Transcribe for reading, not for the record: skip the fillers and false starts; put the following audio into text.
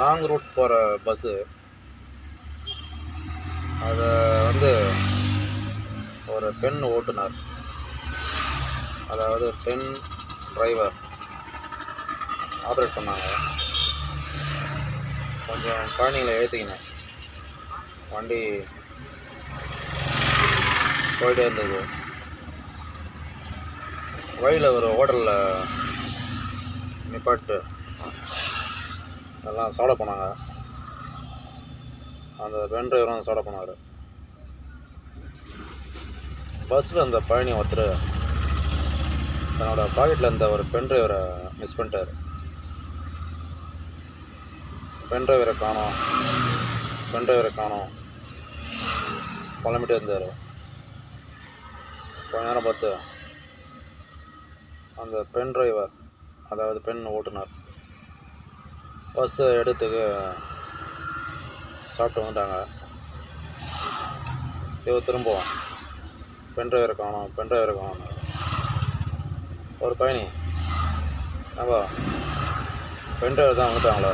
Long root போகிற bus. அதை ஒரு பெண் ஓட்டுநர், அதாவது பெண் டிரைவர் ஆப்ரேட் பண்ணாங்க. கொஞ்சம் பயணிகளை ஏற்றிக்கினேன். வண்டி போயிட்டே இருந்தது. வழியில் ஒரு ஹோட்டலில் நிப்பாட்டு எல்லாம் சாப்பிட போனாங்க. அந்த பெண் டிரைவரும் சாப்பிட போனார். பஸ்ஸில் அந்த பயணி ஒருத்தர் தன்னோட பாக்கெட்டில் இருந்த ஒரு பென் டிரைவரை மிஸ் பண்ணிட்டார். பென் டிரைவரை காணோம் புலம்பிட்டே இருந்தார். கொஞ்ச நேரம் பார்த்து அந்த பென் டிரைவர், அதாவது பெண் ஓட்டுநர், பஸ்ஸை எடுத்துக்கு சாப்பிட்டு வந்துட்டாங்க. இவர் திரும்பவும் பென் டிரைவரை காணோம். ஒரு பயணி, ஏன்பா பென் டிரைவர் தான் வந்துட்டாங்களா